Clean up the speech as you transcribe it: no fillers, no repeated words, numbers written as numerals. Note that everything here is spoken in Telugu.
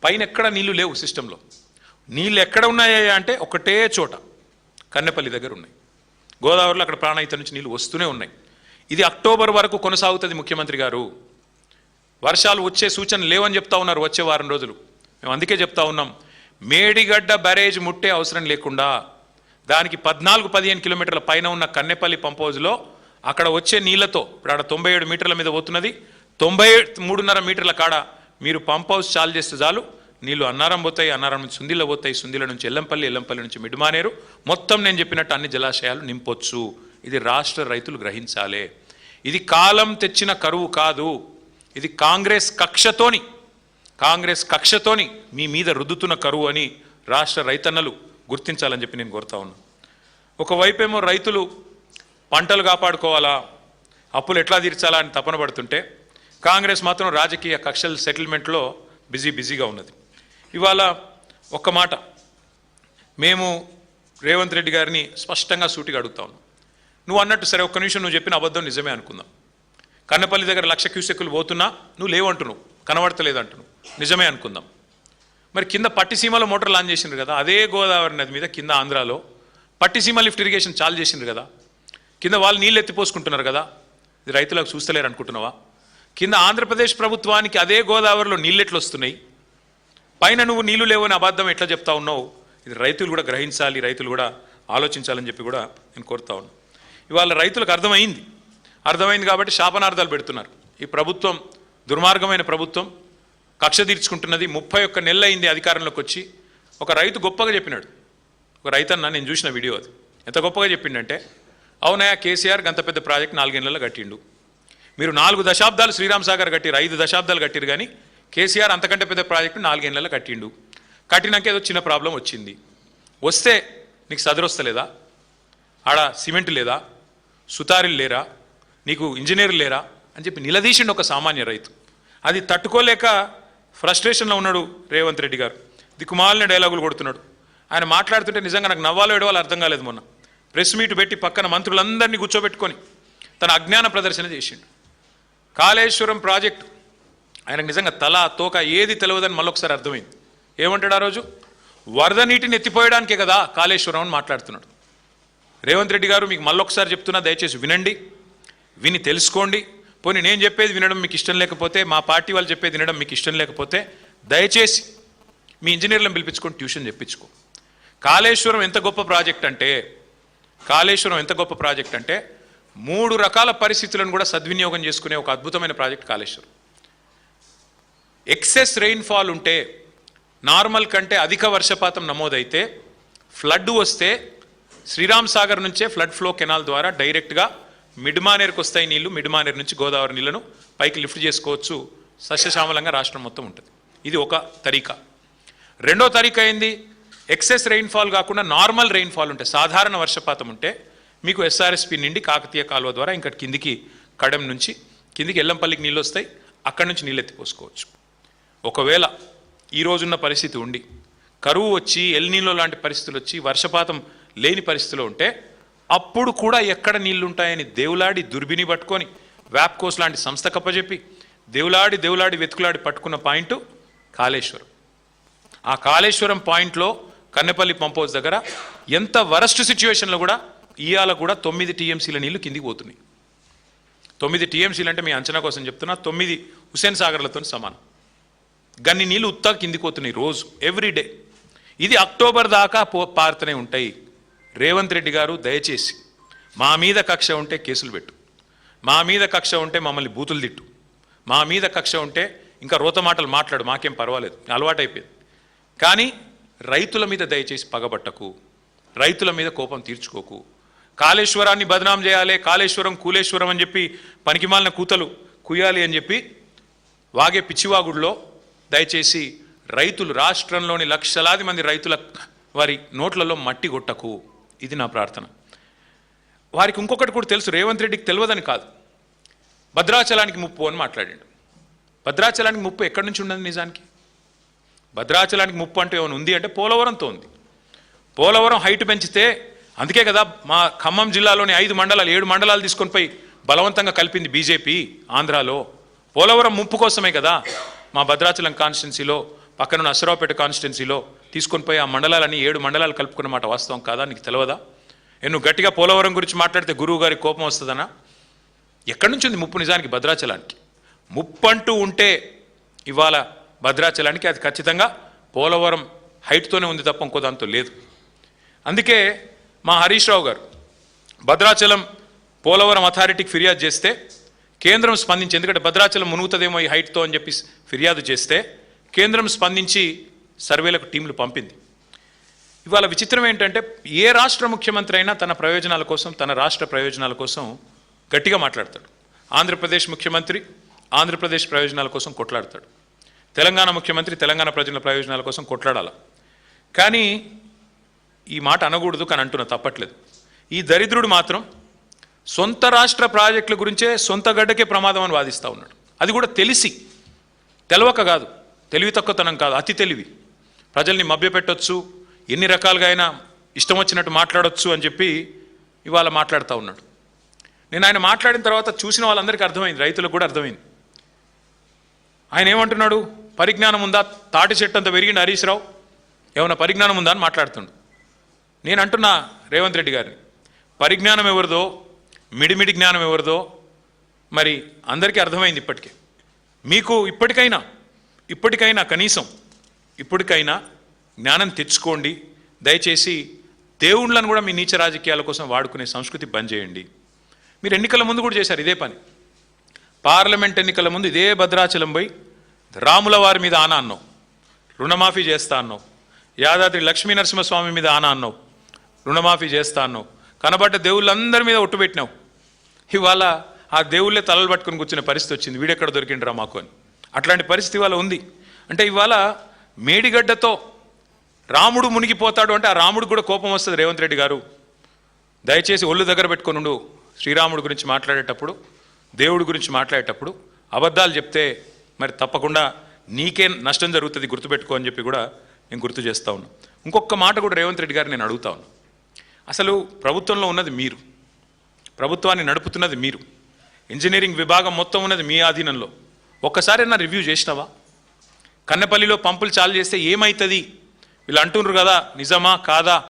పైన ఎక్కడ నీళ్లు లేవు సిస్టంలో. నీళ్ళు ఎక్కడ ఉన్నాయా అంటే ఒకటే చోట కన్నెపల్లి దగ్గర ఉన్నాయి. గోదావరిలో అక్కడ ప్రాణహిత నుంచి నీళ్ళు వస్తూనే ఉన్నాయి. ఇది అక్టోబర్ వరకు కొనసాగుతుంది. ముఖ్యమంత్రి గారు వర్షాలు వచ్చే సూచనలు లేవని చెప్తా ఉన్నారు వచ్చే వారం రోజులు. మేము అందుకే చెప్తా ఉన్నాం, మేడిగడ్డ బ్యారేజ్ ముట్టే అవసరం లేకుండా దానికి 14-15 కిలోమీటర్ల పైన ఉన్న కన్నెపల్లి పంప్ హౌజ్లో అక్కడ వచ్చే నీళ్లతో ఇప్పుడు ఆడ 97 మీటర్ల మీద పోతున్నది, 93.5 మీటర్ల కాడ మీరు పంప్ హౌస్ చాలు చేస్తే చాలు నీళ్లు అన్నారం పోతాయి, అన్నారం నుంచి సుందిల పోతాయి, సుందిల నుంచి ఎల్లంపల్లి, ఎల్లంపల్లి నుంచి మిడ్మానేరు, మొత్తం నేను చెప్పినట్టు అన్ని జలాశయాలు నింపొచ్చు. ఇది రాష్ట్ర రైతులు గ్రహించాలి. ఇది కాలం తెచ్చిన కరువు కాదు, ఇది కాంగ్రెస్ కక్షతోని మీ మీద రుద్దుతున్న కరువు అని రాష్ట్ర రైతన్నలు గుర్తించాలని చెప్పి నేను కోరుతా ఉన్నాను. ఒకవైపేమో రైతులు పంటలు కాపాడుకోవాలా, అప్పులు ఎట్లా తీర్చాలా అని తపన పడుతుంటే కాంగ్రెస్ మాత్రం రాజకీయ కక్షల సెటిల్మెంట్లో బిజీగా ఉన్నది. ఇవాళ ఒక్క మాట మేము రేవంత్ రెడ్డి గారిని స్పష్టంగా సూటిగా అడుగుతా ఉన్నాం. నువ్వు అన్నట్టు సరే ఒక్క నిమిషం నువ్వు చెప్పిన అబద్ధం నిజమే అనుకుందాం. కన్నపల్లి దగ్గర 1,00,000 క్యూసెక్కులు పోతున్నా నువ్వు లేవంటున్నావు, కనబడతలేదంటున్నావు, నిజమే అనుకుందాం. మరి కింద పట్టిసీమలో మోటార్ లాంచ్ చేసిండ్రు కదా, అదే గోదావరి నది మీద కింద ఆంధ్రాలో పట్టిసీమ లిఫ్ట్ ఇరిగేషన్ చాలు చేసిండ్రు కదా, కింద వాళ్ళు నీళ్ళు ఎత్తిపోసుకుంటున్నారు కదా, ఇది రైతులకు చూస్తలేరు అనుకుంటున్నావా? కింద ఆంధ్రప్రదేశ్ ప్రభుత్వానికి అదే గోదావరిలో నీళ్ళు ఎట్లు వస్తున్నాయి, పైన నువ్వు నీళ్లు లేవని అబద్ధం ఎట్లా చెప్తా ఉన్నావు? ఇది రైతులు కూడా గ్రహించాలి, రైతులు కూడా ఆలోచించాలని చెప్పి కూడా నేను కోరుతా ఉన్నాను. ఇవాళ రైతులకు అర్థమైంది కాబట్టి శాపనార్థాలు పెడుతున్నారు. ఈ ప్రభుత్వం దుర్మార్గమైన ప్రభుత్వం, కక్ష తీర్చుకుంటున్నది. 31 నెలలు అయింది అధికారంలోకి వచ్చి. ఒక రైతు గొప్పగా చెప్పినాడు, ఒక రైతన్న, నేను చూసిన వీడియో, అది ఎంత గొప్పగా చెప్పిండంటే, అవునయా కేసీఆర్ గంత పెద్ద ప్రాజెక్ట్ 4 నెలల్లో కట్టిండు, మీరు 4 దశాబ్దాలు శ్రీరామ్ సాగర్ కట్టిరు, 5 దశాబ్దాలు కట్టిరు, కానీ కేసీఆర్ అంతకంటే పెద్ద ప్రాజెక్టు 4 నెలల్లో కట్టిండు. కట్టినాక ఏదో చిన్న ప్రాబ్లం వచ్చింది, వస్తే నీకు సదరొస్తలేదా? ఆడ సిమెంట్ లేదా, సుతారీలు లేరా, నీకు ఇంజనీర్లు లేరా అని చెప్పి నిలదీసిండు ఒక సామాన్య రైతు. అది తట్టుకోలేక ఫ్రస్ట్రేషన్లో ఉన్నాడు రేవంత్ రెడ్డి గారు. దిక్కుమాలిన డైలాగులు కొడుతున్నాడు. ఆయన మాట్లాడుతుంటే నిజంగా నాకు నవ్వాలో ఏడవాలో అర్థం కాలేదు. మొన్న ప్రెస్ మీట్ పెట్టి పక్కన మంత్రులందరినీ కూర్చోబెట్టుకొని తన అజ్ఞాన ప్రదర్శన చేసిండు. కాళేశ్వరం ప్రాజెక్టు ఆయనకు నిజంగా తల తోక ఏది తెలియదని మళ్ళొకసారి అర్థమైంది. ఏమంటాడు ఆ రోజు? వరద నీటిని ఎత్తిపోయడానికే కదా కాళేశ్వరం అని మాట్లాడుతున్నాడు. రేవంత్ రెడ్డి గారు మీకు మళ్ళొకసారి చెప్తున్నా, దయచేసి వినండి, విని తెలుసుకోండి. పోనీ నేను చెప్పేది వినడం మీకు ఇష్టం లేకపోతే, మా పార్టీ వాళ్ళు చెప్పేది వినడం మీకు ఇష్టం లేకపోతే, దయచేసి మీ ఇంజనీర్లను పిలిపించుకొని ట్యూషన్ చెప్పించుకో. కాళేశ్వరం ఎంత గొప్ప ప్రాజెక్ట్ అంటే 3 రకాల పరిస్థితులను కూడా సద్వినియోగం చేసుకునే ఒక అద్భుతమైన ప్రాజెక్ట్ కాళేశ్వరం. ఎక్సెస్ రెయిన్ఫాల్ ఉంటే, నార్మల్ కంటే అధిక వర్షపాతం నమోదైతే, ఫ్లడ్ వస్తే శ్రీరామ్ సాగర్ నుంచే ఫ్లడ్ ఫ్లో కెనాల్ ద్వారా డైరెక్ట్గా మిడ్మానేరుకు వస్తాయి నీళ్లు. మిడ్మానేరు నుంచి గోదావరి నీళ్లను పైకి లిఫ్ట్ చేసుకోవచ్చు. సస్యశ్యామలంగా రాష్ట్రం మొత్తం ఉంటుంది. ఇది ఒక తరీకా. రెండో తరీకా ఏంది? ఎక్సెస్ రెయిన్ఫాల్ కాకుండా నార్మల్ రెయిన్ఫాల్ ఉంటే, సాధారణ వర్షపాతం ఉంటే మీకు ఎస్ఆర్ఎస్పి నుండి కాకతీయ కాలువ ద్వారా ఇంకా కిందికి కడెం నుంచి కిందికి ఎల్లంపల్లికి నీళ్ళు వస్తాయి, అక్కడి నుంచి నీళ్ళు ఎత్తిపోసుకోవచ్చు. ఒకవేళ ఈ రోజున్న పరిస్థితి ఉండి కరువు వచ్చి ఎల్నీలో లాంటి పరిస్థితులు వచ్చి వర్షపాతం లేని పరిస్థితిలో ఉంటే, అప్పుడు కూడా ఎక్కడ నీళ్లుంటాయని దేవులాడి దుర్బిని పట్టుకొని వ్యాప్కోస్ లాంటి సంస్థ కప్పచెప్పి దేవులాడి వెతుకులాడి పట్టుకున్న పాయింట్ కాళేశ్వరం. ఆ కాళేశ్వరం పాయింట్లో కన్నెపల్లి పంప్ హౌస్ దగ్గర ఎంత వరస్ట్ సిచ్యువేషన్లో కూడా ఇవాళ కూడా 9 టీఎంసీల నీళ్లు కిందికి పోతున్నాయి. 9 టీఎంసీలు అంటే మీ అంచనా కోసం చెప్తున్నా, 9 హుస్సేన్ సాగర్లతో సమానం. గన్ని నీళ్ళు ఉత్తా కిందికి పోతున్నాయి రోజు, ఎవ్రీడే. ఇది అక్టోబర్ దాకా పారుతూనే ఉంటాయి. రేవంత్ రెడ్డి గారు దయచేసి మా మీద కక్ష ఉంటే కేసులు పెట్టు, మా మీద కక్ష ఉంటే మమ్మల్ని బూతులు తిట్టు, మా మీద కక్ష ఉంటే ఇంకా రోత మాటలు మాట్లాడు, మాకేం పర్వాలేదు, అలవాటైపోయింది. కానీ రైతుల మీద దయచేసి పగబట్టకు, రైతుల మీద కోపం తీర్చుకోకు. కాళేశ్వరాన్ని బదనాం చేయాలి, కాళేశ్వరం కూలేశ్వరం అని చెప్పి పనికిమాలిన కూతలు కుయ్యాలి అని చెప్పి వాగే పిచ్చివాగుడిలో దయచేసి రైతులు, రాష్ట్రంలోని లక్షలాది మంది రైతుల వారి నోట్లలో మట్టి కొట్టకు. ఇది నా ప్రార్థన. వారికి ఇంకొకటి కూడా తెలుసు, రేవంత్ రెడ్డికి తెలియదని కాదు, భద్రాచలానికి ముప్పు అని మాట్లాడాడు. భద్రాచలానికి ముప్పు ఎక్కడి నుంచి ఉన్నది నిజానికి? భద్రాచలానికి ముప్పు అంటే ఏమైనా ఉంది అంటే పోలవరంతో ఉంది. పోలవరం హైట్ పెంచితే, అందుకే కదా మా ఖమ్మం జిల్లాలోని 5 మండలాలు 7 మండలాలు తీసుకొని పోయి బలవంతంగా కలిపింది బీజేపీ ఆంధ్రాలో. పోలవరం ముప్పు కోసమే కదా మా భద్రాచలం కాన్స్టిట్యున్సీలో పక్కన అశ్వరావుపేట కాన్స్టిట్యున్సీలో తీసుకొని పోయి ఆ మండలాలని 7 మండలాలు కలుపుకున్న మాట వాస్తవం కాదా? నీకు తెలియదా? నువ్వు గట్టిగా పోలవరం గురించి మాట్లాడితే గురువు గారికి కోపం వస్తుందనా? ఎక్కడి నుంచి ఉంది ముప్పు నిజానికి భద్రాచలానికి? ముప్పు అంటూ ఉంటే ఇవాళ భద్రాచలానికి అది ఖచ్చితంగా పోలవరం హైట్తోనే ఉంది తప్ప ఇంకో దాంతో లేదు. అందుకే మా హరీష్ రావు గారు భద్రాచలం పోలవరం అథారిటీకి ఫిర్యాదు చేస్తే కేంద్రం స్పందించి, ఎందుకంటే భద్రాచలం మునుగుతుందేమో ఈ హైట్తో అని చెప్పి ఫిర్యాదు చేస్తే కేంద్రం స్పందించి సర్వేలకు టీంలు పంపింది. ఇవాళ విచిత్రం ఏంటంటే ఏ రాష్ట్ర ముఖ్యమంత్రి అయినా తన ప్రయోజనాల కోసం, తన రాష్ట్ర ప్రయోజనాల కోసం గట్టిగా మాట్లాడతాడు. ఆంధ్రప్రదేశ్ ముఖ్యమంత్రి ఆంధ్రప్రదేశ్ ప్రయోజనాల కోసం కొట్లాడతాడు. తెలంగాణ ముఖ్యమంత్రి తెలంగాణ ప్రజల ప్రయోజనాల కోసం కొట్లాడాలి. కానీ ఈ మాట అనకూడదు, కానీ అంటున్నా తప్పట్లేదు. ఈ దరిద్రుడు మాత్రం సొంత రాష్ట్ర ప్రాజెక్టుల గురించే సొంత గడ్డకే ప్రమాదం అని వాదిస్తూ ఉన్నాడు. అది కూడా తెలిసి, తెలవక కాదు, తెలివి తక్కువతనం కాదు, అతి తెలివి. ప్రజల్ని మభ్యపెట్టొచ్చు, ఎన్ని రకాలుగా అయినా ఇష్టం వచ్చినట్టు మాట్లాడొచ్చు అని చెప్పి ఇవాళ మాట్లాడుతూ ఉన్నాడు. నేను ఆయన మాట్లాడిన తర్వాత చూసిన వాళ్ళందరికీ అర్థమైంది, రైతులకు కూడా అర్థమైంది. ఆయన ఏమంటున్నాడు? పరిజ్ఞానం ఉందా? తాటి చెట్టు అంత పెరిగిన హరీష్ రావు ఏమన్నా పరిజ్ఞానం ఉందా అని మాట్లాడుతుండు. నేను అంటున్నా రేవంత్ రెడ్డి గారిని, పరిజ్ఞానం ఎవరిదో, మిడిమిడి జ్ఞానం ఎవరిదో మరి అందరికీ అర్థమైంది ఇప్పటికే. మీకు ఇప్పటికైనా కనీసం ఇప్పటికైనా జ్ఞానం తెచ్చుకోండి. దయచేసి దేవుళ్ళను కూడా మీ నీచ రాజకీయాల కోసం వాడుకునే సంస్కృతి బంద్ చేయండి. మీరు ఎన్నికల ముందు కూడా చేశారు ఇదే పని. పార్లమెంట్ ఎన్నికల ముందు ఇదే భద్రాచలం పోయి రాముల వారి మీద ఆనా అన్నావు, రుణమాఫీ చేస్తా అన్నావు. యాదాద్రి లక్ష్మీ నరసింహస్వామి మీద ఆనా అన్నావు, రుణమాఫీ చేస్తా అన్నావు. కనబడ్డ దేవుళ్ళందరి మీద ఒట్టు పెట్టినావు. ఇవాళ ఆ దేవుళ్ళే తలలు పట్టుకుని కూర్చునే పరిస్థితి వచ్చింది. వీడెక్కడ దొరికిండ్రా మాకు అని. అట్లాంటి పరిస్థితి ఇవాళ ఉంది. అంటే ఇవాళ మేడిగడ్డతో రాముడు మునిగిపోతాడు అంటే ఆ రాముడు కూడా కోపం వస్తుంది. రేవంత్ రెడ్డి గారు దయచేసి ఒళ్ళు దగ్గర పెట్టుకొని ఉండు. శ్రీరాముడు గురించి మాట్లాడేటప్పుడు, దేవుడి గురించి మాట్లాడేటప్పుడు అబద్ధాలు చెప్తే మరి తప్పకుండా నీకే నష్టం జరుగుతుంది, గుర్తుపెట్టుకో అని చెప్పి కూడా నేను గుర్తు చేస్తూ ఉన్నాను. ఇంకొక మాట కూడా రేవంత్ రెడ్డి గారు నేను అడుగుతా ఉన్నాను. అసలు ప్రభుత్వంలో ఉన్నది మీరు, ప్రభుత్వాన్ని నడుపుతున్నది మీరు, ఇంజనీరింగ్ విభాగం మొత్తం ఉన్నది మీ ఆధీనంలో. ఒక్కసారైనా రివ్యూ చేసినావా? కన్నపల్లిలో పంపులు చాలు చేస్తే ఏమవుతుంది? వీళ్ళు అంటున్నారు కదా, నిజమా కాదా